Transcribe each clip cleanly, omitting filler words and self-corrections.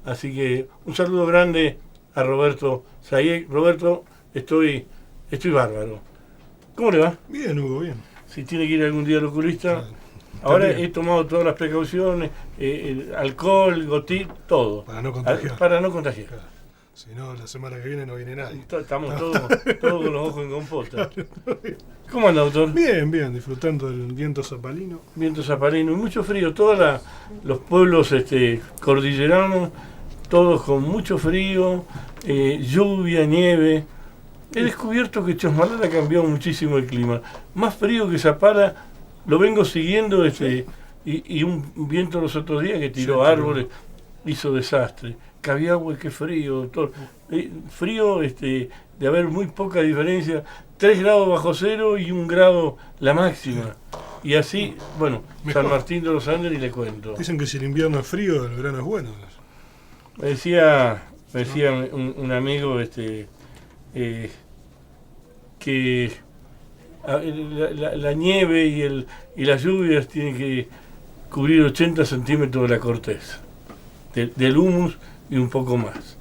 Así que un saludo grande a Roberto Sayek. Roberto, estoy bárbaro. ¿Cómo le va? Bien, Hugo, bien. Si tiene que ir algún día al oculista. Ahora También. he tomado todas las precauciones, alcohol, gotí, todo. Para no contagiar. Para no contagiar. Claro. Si no, la semana que viene no viene nadie. Estamos todos con los ojos en compota. ¿Cómo anda, doctor? Bien, bien, disfrutando del viento zapalino. Viento zapalino y mucho frío. Todos los pueblos cordilleranos, todos con mucho frío, lluvia, nieve. He descubierto que Chosmalal ha cambiado muchísimo el clima. Más frío que Zapala, lo vengo siguiendo y un viento los otros días que tiró árboles, hizo desastre. Cabiagüe, qué frío, doctor. Frío de haber muy poca diferencia, 3 grados bajo cero y 1 grado la máxima. Y así, bueno, Mejor. San Martín de los Andes ni le cuento. Dicen que si el invierno es frío, el verano es bueno. Me decía un amigo que la nieve y las lluvias tienen que cubrir 80 centímetros de la corteza, del humus y un poco más.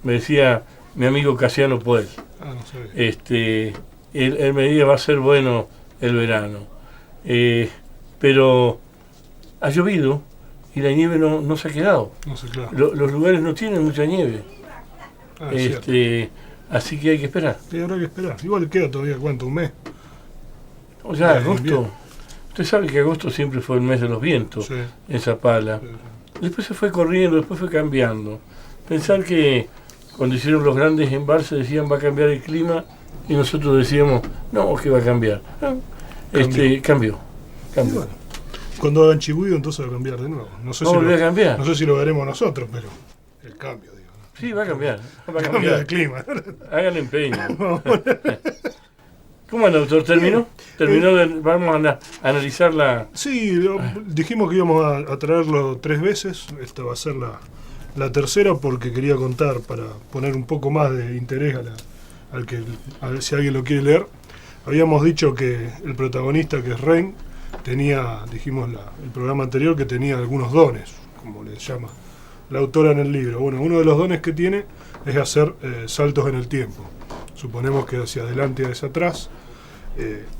Me decía mi amigo Casiano Puel. No sabía. Él me decía va a ser bueno el verano. Pero ha llovido y la nieve no se ha quedado. No sé, claro. Los lugares no tienen mucha nieve. Así que hay que esperar. Sí, habrá que esperar. Igual queda todavía, ¿cuánto? ¿Un mes? O sea, agosto. Invierno. Usted sabe que agosto siempre fue el mes de los vientos Sí. en Zapala. Después se fue corriendo, después fue cambiando. Pensar que cuando hicieron los grandes embalses decían va a cambiar el clima y nosotros decíamos no, que va a cambiar. Cambió. Y bueno, cuando hagan Chibúo entonces va a cambiar de nuevo. No sé, ¿Va a volver a cambiar? no sé si lo veremos nosotros, pero el cambio, digo. ¿No? Sí, va a cambiar. Va a Cambio de cambiar. clima. Hagan empeño. ¿Cómo anda, doctor? ¿Terminó? Vamos a analizar la... Sí, dijimos que íbamos a traerlo 3 veces. Esta va a ser la tercera porque quería contar para poner un poco más de interés a ver si alguien lo quiere leer. Habíamos dicho que el protagonista, que es Ren, tenía, dijimos el programa anterior, que tenía algunos dones, como le llama la autora en el libro. Bueno, uno de los dones que tiene es hacer saltos en el tiempo. Suponemos que hacia adelante y hacia atrás.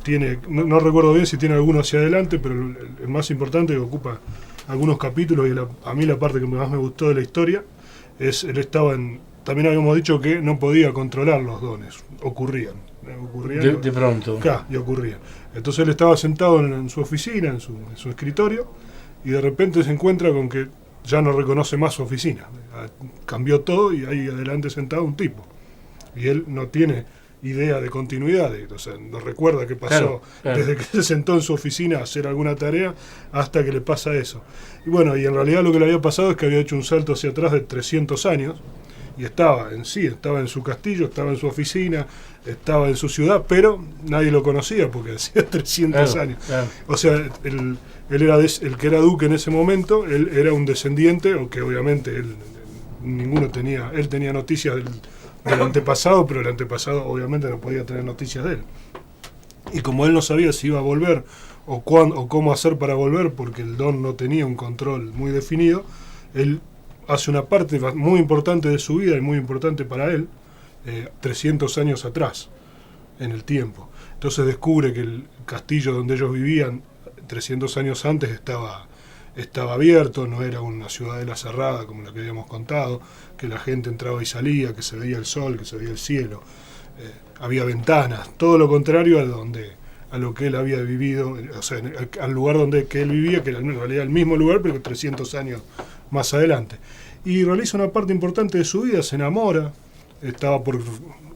Tiene, no recuerdo bien si tiene alguno hacia adelante, pero el más importante, que ocupa algunos capítulos, y a mí la parte que más me gustó de la historia es él estaba también habíamos dicho que no podía controlar los dones, ocurrían de pronto. Y ocurrían. Entonces él estaba sentado en su oficina, en su escritorio, y de repente se encuentra con que ya no reconoce más su oficina. Cambió todo y ahí adelante sentado un tipo. Y él no tiene idea de continuidad, o sea, no recuerda qué pasó claro. Desde que se sentó en su oficina a hacer alguna tarea hasta que le pasa eso. Y bueno, y en realidad lo que le había pasado es que había hecho un salto hacia atrás de 300 años y estaba en su castillo, estaba en su oficina, estaba en su ciudad, pero nadie lo conocía porque hacía 300 años. Claro. O sea, él era el que era duque en ese momento, él era un descendiente, o que obviamente él tenía noticias del antepasado, pero el antepasado obviamente no podía tener noticias de él. Y como él no sabía si iba a volver o cómo hacer para volver, porque el don no tenía un control muy definido, él hace una parte muy importante de su vida y muy importante para él, 300 años atrás, en el tiempo. Entonces descubre que el castillo donde ellos vivían 300 años antes estaba abierto, no era una ciudadela cerrada como la que habíamos contado, que la gente entraba y salía, que se veía el sol, que se veía el cielo, había ventanas, todo lo contrario a lo que él había vivido, o sea, al lugar que él vivía, que era en realidad el mismo lugar, pero 300 años más adelante. Y realiza una parte importante de su vida, se enamora, estaba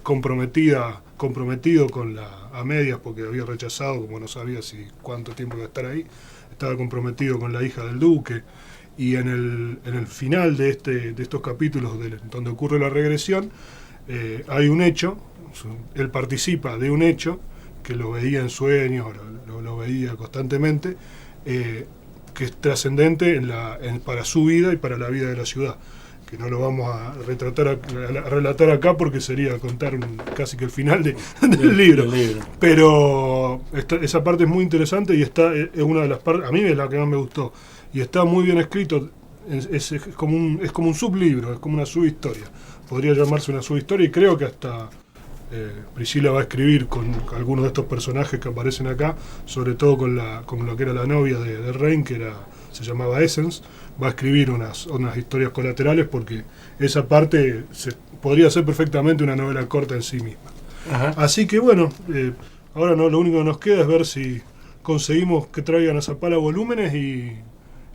comprometido con a medias porque había rechazado, como no sabía cuánto tiempo iba a estar ahí, estaba comprometido con la hija del duque, y en el final de estos capítulos donde ocurre la regresión, hay un hecho, él participa de un hecho que lo veía en sueños, lo veía constantemente, que es trascendente para su vida y para la vida de la ciudad, que no lo vamos a relatar acá porque sería contar casi que el final del libro. Pero esa parte es muy interesante y es una de las partes, a mí es la que más me gustó, y está muy bien escrito. es como un sublibro, es como una subhistoria. Podría llamarse una subhistoria y creo que hasta Priscilla va a escribir con algunos de estos personajes que aparecen acá, sobre todo con lo que era la novia de Rain, se llamaba Essence. Va a escribir unas historias colaterales porque esa parte podría ser perfectamente una novela corta en sí misma. Ajá. Así que bueno, ahora lo único que nos queda es ver si conseguimos que traigan a Zapala volúmenes y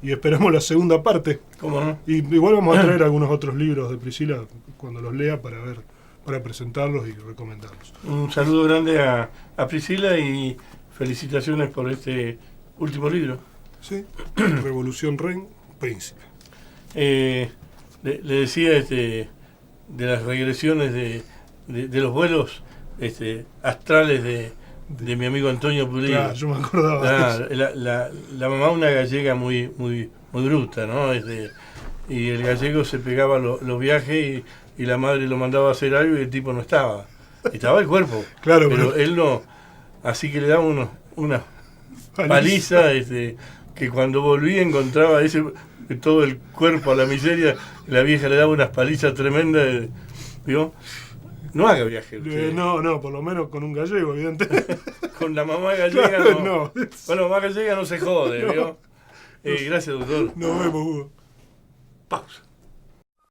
esperamos la segunda parte. ¿Cómo no? Y igual vamos a traer algunos otros libros de Priscilla cuando los lea para presentarlos y recomendarlos. Un saludo grande a Priscilla y felicitaciones por este último libro. Sí, Revolución Rain, Príncipe. Le decía de las regresiones de los vuelos astrales de mi amigo Antonio Pulido. Claro, yo me acordaba de eso. La mamá una gallega muy bruta, ¿no? Y el gallego se pegaba los viajes y la madre lo mandaba a hacer algo y el tipo no estaba. Estaba el cuerpo. Claro, pero él no. Así que le daba una paliza que cuando volvía encontraba todo el cuerpo a la miseria. La vieja le daba unas palizas tremendas. ¿Vio? No haga viaje. No, por lo menos con un gallego, evidentemente. Con la mamá gallega Claro, no. Con la mamá gallega no se jode, ¿vio? Gracias, doctor. Nos vemos, Hugo. Pausa.